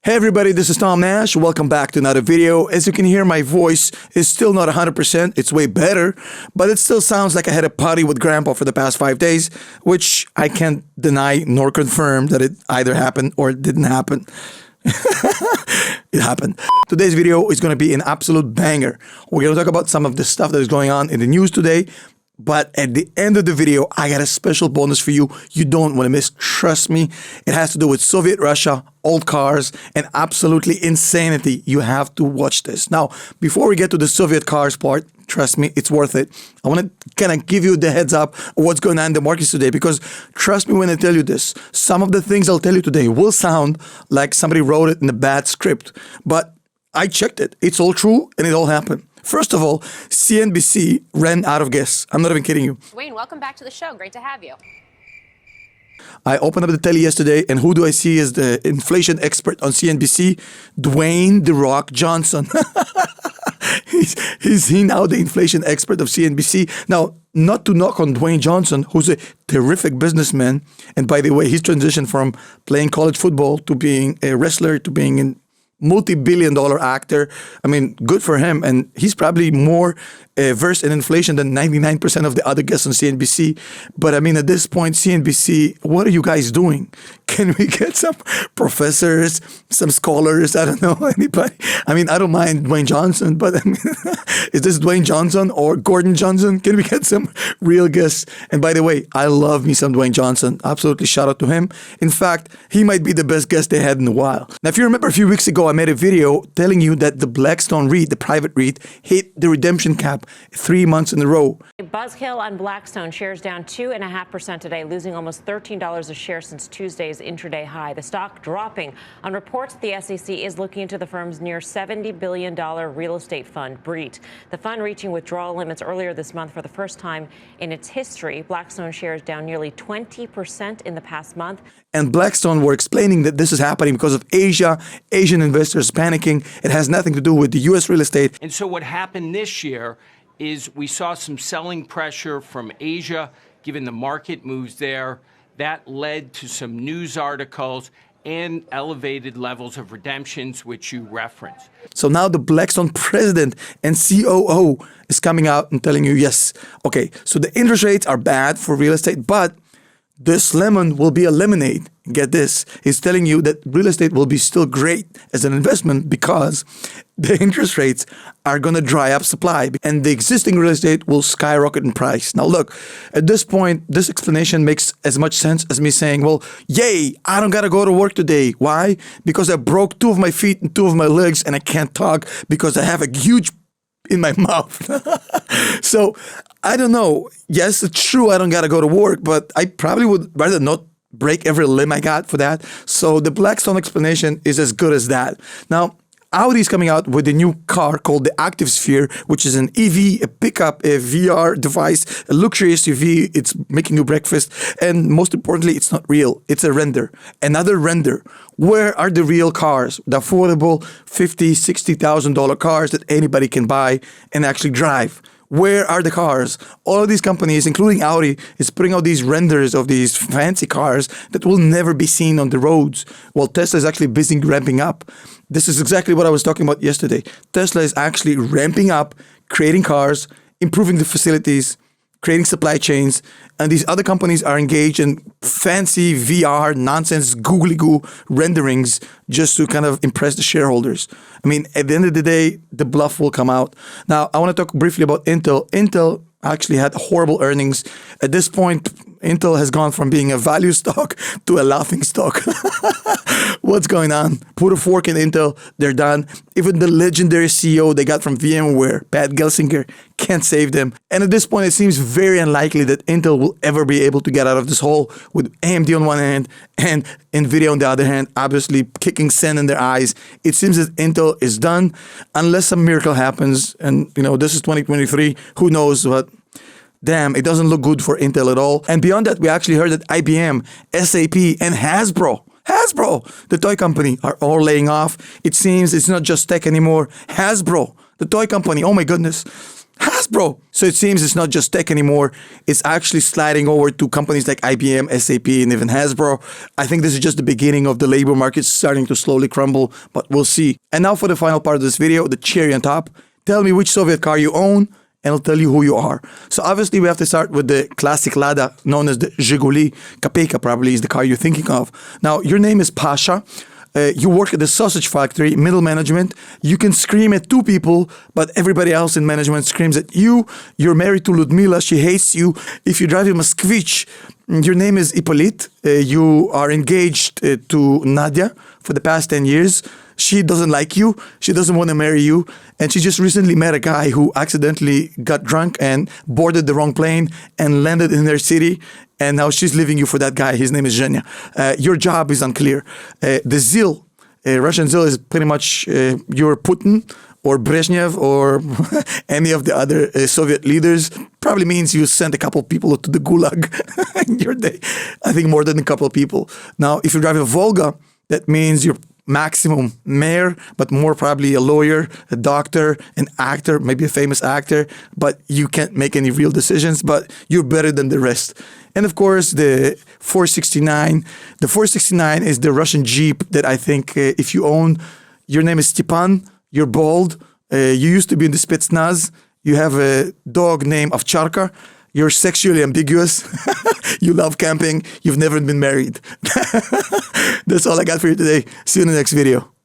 Hey everybody, this is Tom Nash. Welcome back to another video. As you can hear, my voice is still not 100%. It's way better, but it still sounds like I had a party with Grandpa for the past 5 days, which I can't deny nor confirm that it either happened or it didn't happen. It happened. Today's video is going to be an absolute banger. We're going to talk about some of the stuff that is going on in the news today. But at the end of the video, I got a special bonus for you. You don't want to miss. Trust me. It has to do with Soviet Russia, old cars, and absolutely insanity. You have to watch this. Now, before we get to the Soviet cars part, trust me, it's worth it. I want to kind of give you the heads up of what's going on in the markets today, because trust me when I tell you this, some of the things I'll tell you today will sound like somebody wrote it in a bad script. But I checked it. It's all true and it all happened. First of all, CNBC ran out of gas. I'm not even kidding you. Wayne, welcome back to the show. Great to have you. I opened up the telly yesterday, and who do I see as the inflation expert on CNBC? Dwayne "The Rock" Johnson. He's now the inflation expert of CNBC. Now, not to knock on Dwayne Johnson, who's a terrific businessman. And by the way, he's transitioned from playing college football to being a wrestler to being a multi-billion-dollar actor. I mean, good for him. And he's probably more versed in inflation than 99% of the other guests on CNBC. But I mean, at this point, CNBC, what are you guys doing? Can we get some professors, some scholars? I don't know, anybody. I mean, I don't mind Dwayne Johnson, but I mean, is this Dwayne Johnson or Gordon Johnson? Can we get some real guests? And by the way, I love me some Dwayne Johnson. Absolutely shout out to him. In fact, he might be the best guest they had in a while. Now, if you remember a few weeks ago, I made a video telling you that the Blackstone REIT, the private REIT, hit the redemption cap 3 months in a row. Buzzkill on Blackstone shares down 2.5% today, losing almost $13 a share since Tuesday's intraday high. The stock dropping on reports the SEC is looking into the firm's near $70 billion real estate fund, BREIT. The fund reaching withdrawal limits earlier this month for the first time in its history. Blackstone shares down nearly 20% in the past month. And Blackstone were explaining that this is happening because of Asian investors panicking. It has nothing to do with the U.S. real estate. And so what happened this year is we saw some selling pressure from Asia, given the market moves there. That led to some news articles and elevated levels of redemptions, which you referenced. So now the Blackstone president and COO is coming out and telling you, yes, okay, so the interest rates are bad for real estate, but this lemon will be a lemonade. Get this. He's telling you that real estate will be still great as an investment because the interest rates are going to dry up supply and the existing real estate will skyrocket in price. Now, look, at this point, this explanation makes as much sense as me saying, well, yay, I don't got to go to work today. Why? Because I broke 2 of my feet and 2 of my legs and I can't talk because I have a huge in my mouth. So I don't know. Yes, it's true. I don't got to go to work, but I probably would rather not break every limb I got for that. So the Blackstone explanation is as good as that. Now, Audi is coming out with a new car called the Active Sphere, which is an EV, a pickup, a VR device, a luxury SUV. It's making you breakfast. And most importantly, it's not real. It's a render. Another render. Where are the real cars? The affordable $50,000, $60,000 cars that anybody can buy and actually drive. Where are the cars? All of these companies, including Audi, is putting out these renders of these fancy cars that will never be seen on the roads, while Tesla is actually busy ramping up. This is exactly what I was talking about yesterday. Tesla is actually ramping up, creating cars, improving the facilities, creating supply chains, and these other companies are engaged in fancy VR nonsense, googly-goo renderings just to kind of impress the shareholders. I mean, at the end of the day, the bluff will come out. Now, I want to talk briefly about Intel. Intel actually had horrible earnings. At this point, Intel has gone from being a value stock to a laughing stock. What's going on? Put a fork in Intel, they're done. Even the legendary CEO they got from VMware, Pat Gelsinger, can't save them. And at this point, it seems very unlikely that Intel will ever be able to get out of this hole with AMD on one hand and NVIDIA on the other hand, obviously kicking sand in their eyes. It seems that Intel is done unless some miracle happens. And, you know, this is 2023. Who knows what? Damn, it doesn't look good for Intel at all. And beyond that, we actually heard that IBM, SAP, and Hasbro, the toy company, are all laying off. It seems it's not just tech anymore. Hasbro, the toy company, oh my goodness. Hasbro Hasbro. So it seems it's not just tech anymore. It's actually sliding over to companies like IBM, SAP, and even Hasbro. I think this is just the beginning of the labor market starting to slowly crumble, but we'll see. And now for the final part of this video, the cherry on top. Tell me which Soviet car you own, and I'll tell you who you are. So obviously we have to start with the classic Lada, known as the Zhiguli. Kopeyka probably is the car you're thinking of. Now, your name is Pasha. You work at the sausage factory, middle management. You can scream at two people, but everybody else in management screams at you. You're married to Ludmila. She hates you. If you drive a Moskvich, your name is Ippolit. You are engaged to Nadia for the past 10 years. She doesn't like you. She doesn't want to marry you. And she just recently met a guy who accidentally got drunk and boarded the wrong plane and landed in their city. And now she's leaving you for that guy. His name is Zhenya. Your job is unclear. The ZIL, Russian ZIL, is pretty much your Putin or Brezhnev or any of the other Soviet leaders. Probably means you sent a couple people to the gulag in your day. I think more than a couple of people. Now, if you drive a Volga, that means you're maximum mayor, but more probably a lawyer, a doctor, an actor, maybe a famous actor, but you can't make any real decisions, but you're better than the rest. And of course, the 469. The 469 is the Russian Jeep that I think if you own, your name is Stepan, you're bald, you used to be in the Spetsnaz, you have a dog named Ovcharka, you're sexually ambiguous, you love camping, you've never been married. That's all I got for you today. See you in the next video.